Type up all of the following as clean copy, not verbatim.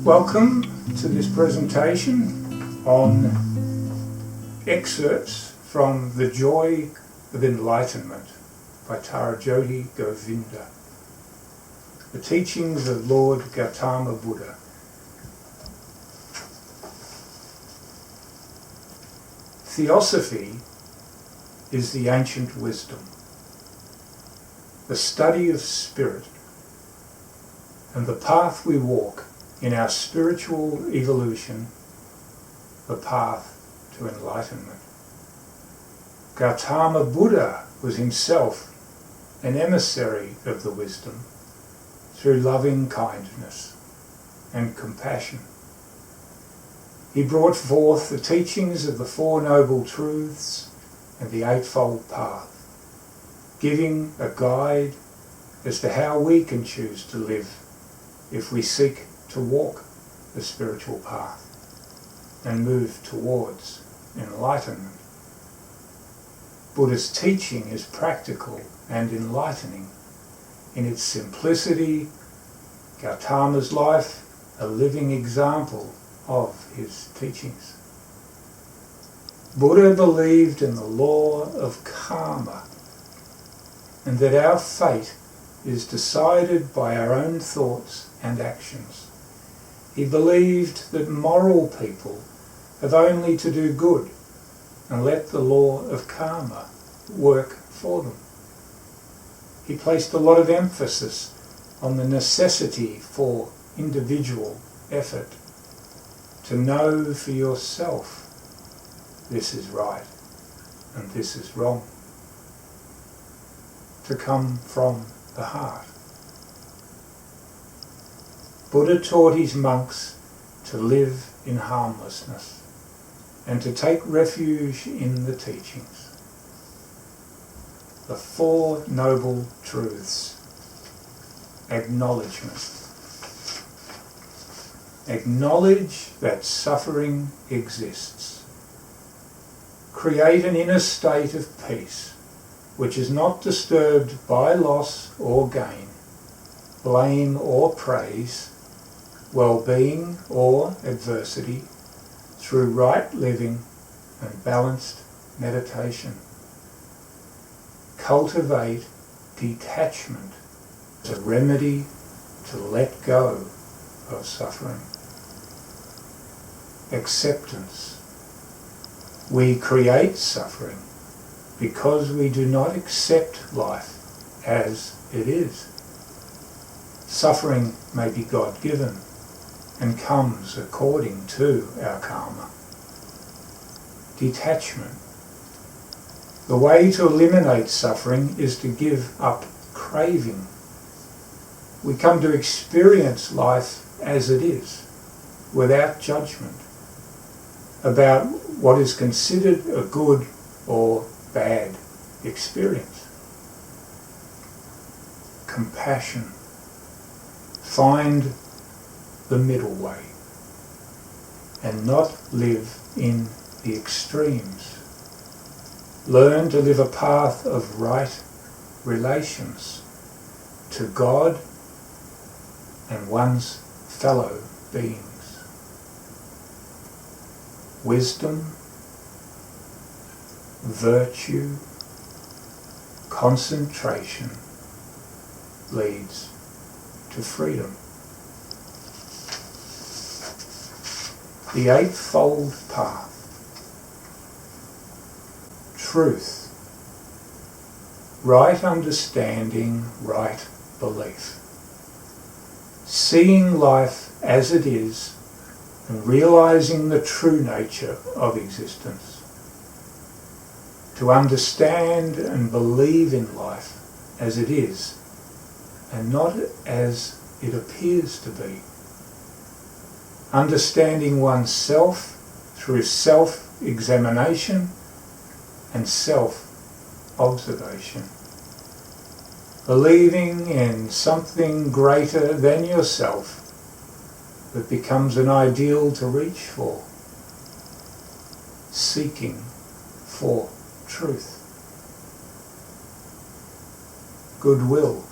Welcome to this presentation on excerpts from The Joy of Enlightenment by Tarajoti Govinda, the teachings of Lord Gautama Buddha. Theosophy is the ancient wisdom, the study of spirit, and the path we walk in our spiritual evolution, the path to enlightenment. Gautama Buddha was himself an emissary of the wisdom through loving kindness and compassion. He brought forth the teachings of the Four Noble Truths and the Eightfold Path, giving a guide as to how we can choose to live if we seek to walk the spiritual path and move towards enlightenment. Buddha's teaching is practical and enlightening. In its simplicity, Gautama's life a living example of his teachings. Buddha believed in the law of karma, and that our fate is decided by our own thoughts and actions. He believed that moral people have only to do good and let the law of karma work for them. He placed a lot of emphasis on the necessity for individual effort to know for yourself this is right and this is wrong, to come from the heart. Buddha taught his monks to live in harmlessness and to take refuge in the teachings. The Four Noble Truths. Acknowledgement. Acknowledge that suffering exists. Create an inner state of peace which is not disturbed by loss or gain, blame or praise, well-being or adversity, through right living and balanced meditation. Cultivate detachment as a remedy to let go of suffering. Acceptance. We create suffering because we do not accept life as it is. Suffering may be God-given and comes according to our karma. Detachment. The way to eliminate suffering is to give up craving. We come to experience life as it is, without judgment, about what is considered a good or bad experience. Compassion. Find the middle way and not live in the extremes. Learn to live a path of right relations to God and one's fellow beings. Wisdom, virtue, concentration leads to freedom. The Eightfold Path. Truth. Right understanding, right belief. Seeing life as it is and realizing the true nature of existence. To understand and believe in life as it is and not as it appears to be. Understanding oneself through self-examination and self-observation. Believing in something greater than yourself that becomes an ideal to reach for. Seeking for truth. Goodwill,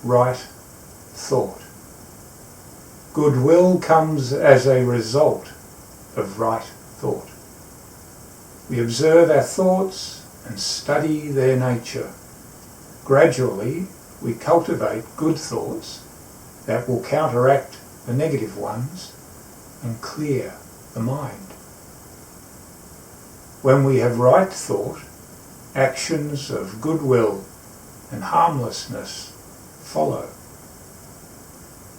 right thought. Goodwill comes as a result of right thought. We observe our thoughts and study their nature. Gradually, we cultivate good thoughts that will counteract the negative ones and clear the mind. When we have right thought, actions of goodwill and harmlessness follow.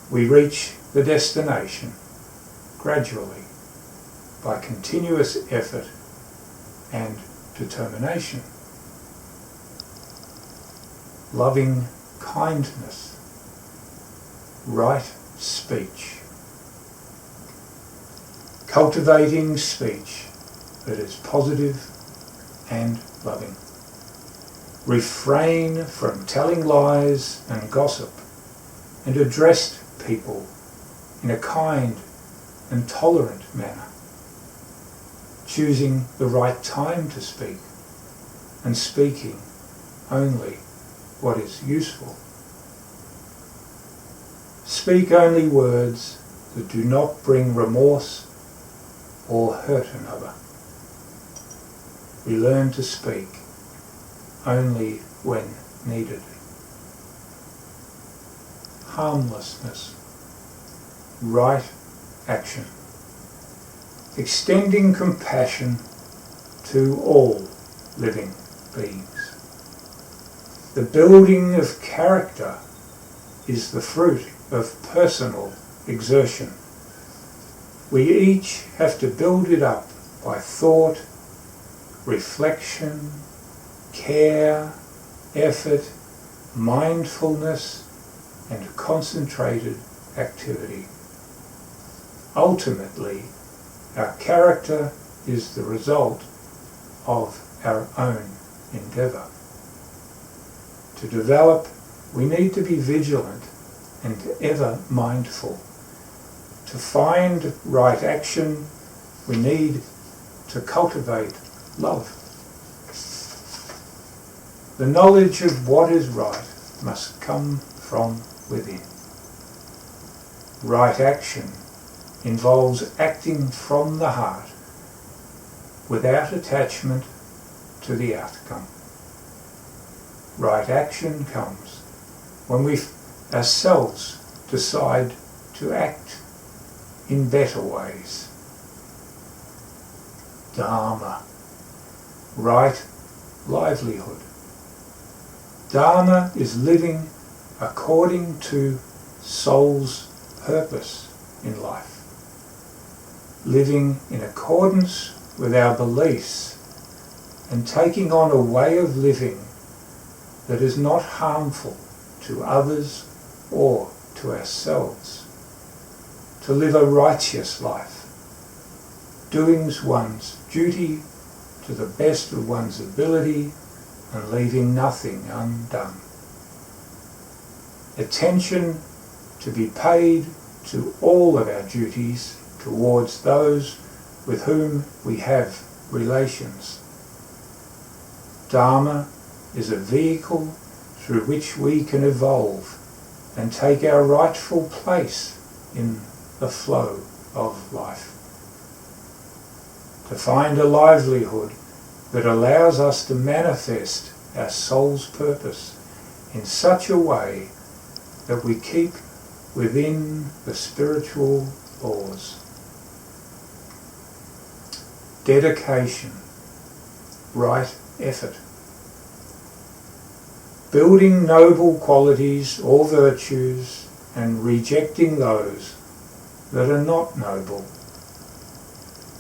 We reach the destination gradually by continuous effort and determination. Loving kindness, right speech. Cultivating speech that is positive and loving. Refrain from telling lies and gossip, and address people in a kind and tolerant manner. Choosing the right time to speak, and speaking only what is useful. Speak only words that do not bring remorse or hurt another. We learn to speak only when needed. Harmlessness, right action. Extending compassion to all living beings. The building of character is the fruit of personal exertion. We each have to build it up by thought, reflection, care, effort, mindfulness, and concentrated activity. Ultimately, our character is the result of our own endeavour. To develop, we need to be vigilant and ever mindful. To find right action, we need to cultivate love. The knowledge of what is right must come from within. Right action involves acting from the heart without attachment to the outcome. Right action comes when we ourselves decide to act in better ways. Dharma, right livelihood. Dharma is living according to soul's purpose in life. Living in accordance with our beliefs and taking on a way of living that is not harmful to others or to ourselves. To live a righteous life, doing one's duty to the best of one's ability and leaving nothing undone. Attention to be paid to all of our duties towards those with whom we have relations. Dharma is a vehicle through which we can evolve and take our rightful place in the flow of life. To find a livelihood that allows us to manifest our soul's purpose in such a way that we keep within the spiritual laws. Dedication, right effort. Building noble qualities or virtues and rejecting those that are not noble.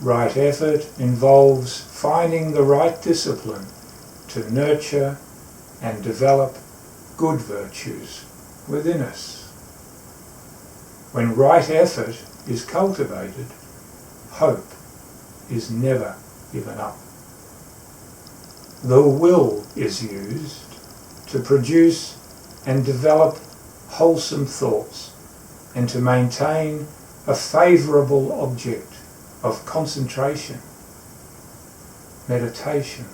Right effort involves finding the right discipline to nurture and develop good virtues within us. When right effort is cultivated, hope is never given up. The will is used to produce and develop wholesome thoughts and to maintain a favourable object of concentration, meditation,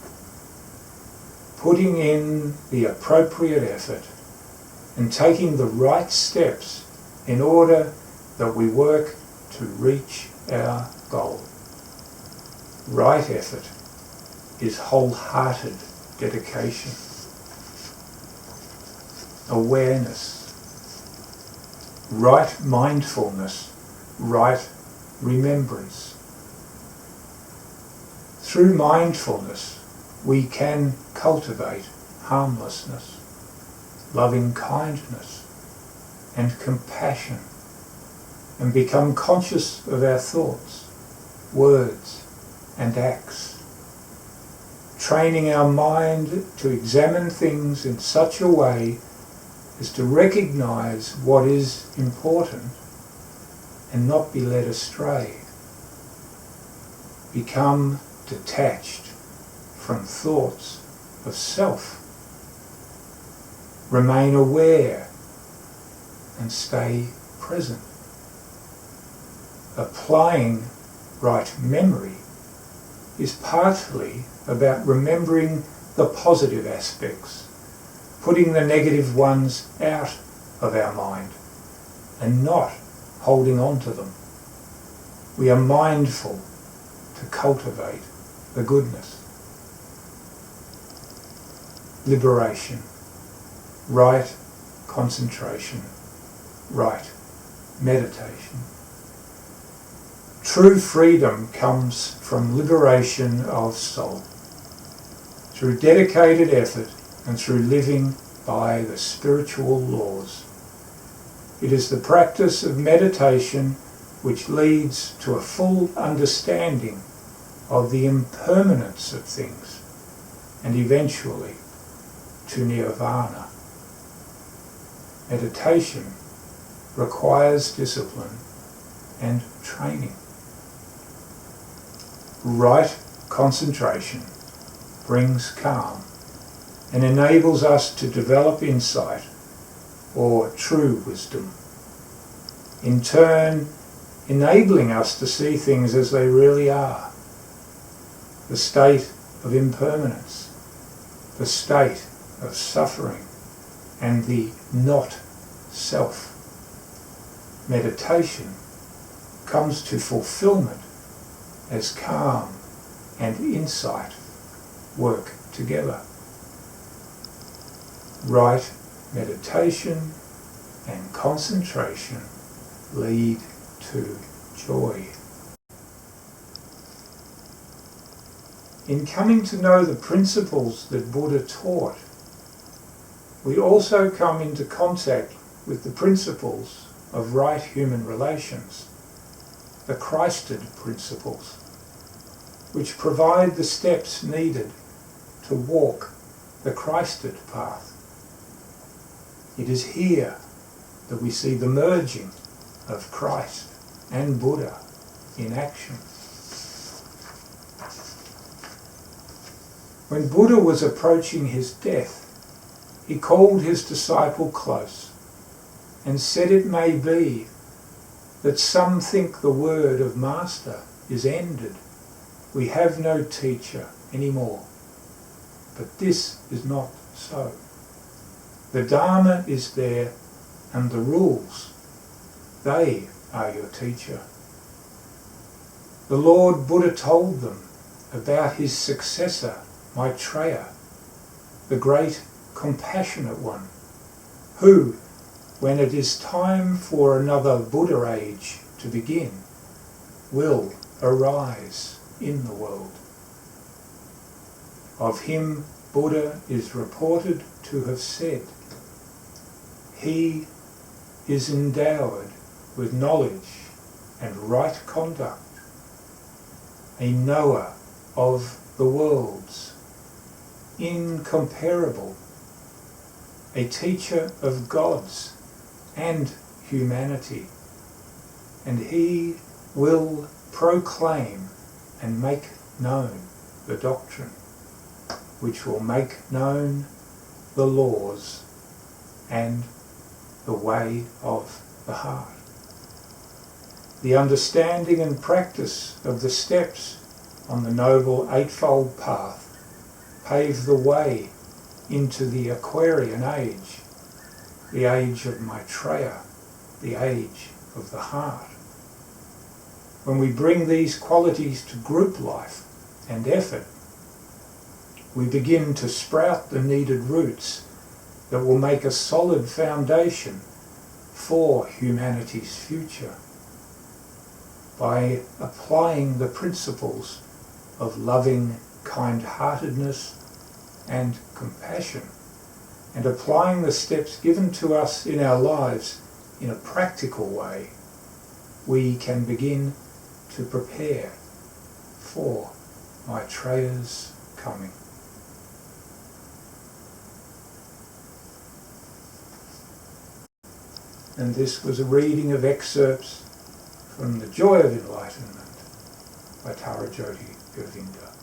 putting in the appropriate effort and taking the right steps in order that we work to reach our goal. Right effort is wholehearted dedication, awareness, right mindfulness, right remembrance. Through mindfulness, we can cultivate harmlessness, loving kindness, and compassion, and become conscious of our thoughts, words, and acts, training our mind to examine things in such a way as to recognize what is important and not be led astray. Become detached from thoughts of self. Remain aware and stay present. Applying right memory is partly about remembering the positive aspects, putting the negative ones out of our mind and not holding on to them. We are mindful to cultivate the goodness. Liberation, right concentration, right meditation. True freedom comes from liberation of soul, through dedicated effort and through living by the spiritual laws. It is the practice of meditation which leads to a full understanding of the impermanence of things and eventually to nirvana. Meditation requires discipline and training. Right concentration brings calm and enables us to develop insight or true wisdom, in turn enabling us to see things as they really are. The state of impermanence, the state of suffering, and the not self. Meditation comes to fulfillment as calm and insight work together. Right meditation and concentration lead to joy. In coming to know the principles that Buddha taught, we also come into contact with the principles of right human relations, the Christed principles, which provide the steps needed to walk the Christed path. It is here that we see the merging of Christ and Buddha in action. When Buddha was approaching his death, he called his disciple close and said, "It may be that some think the word of Master is ended. We have no teacher anymore. But this is not so. The Dharma is there and the rules, they are your teacher." The Lord Buddha told them about his successor, Maitreya, the great compassionate one, who, when it is time for another Buddha age to begin, will arise in the world. Of him, Buddha is reported to have said, "He is endowed with knowledge and right conduct, a knower of the worlds, incomparable, a teacher of gods and humanity, and he will proclaim and make known the doctrine, which will make known the laws and the way of the heart." The understanding and practice of the steps on the Noble Eightfold Path pave the way into the Aquarian age, the age of Maitreya, the age of the heart. When we bring these qualities to group life and effort, we begin to sprout the needed roots that will make a solid foundation for humanity's future. By applying the principles of loving kind-heartedness and compassion, and applying the steps given to us in our lives in a practical way, we can begin to prepare for Maitreya's coming. And this was a reading of excerpts from The Joy of Enlightenment by Tara Jyoti Govinda.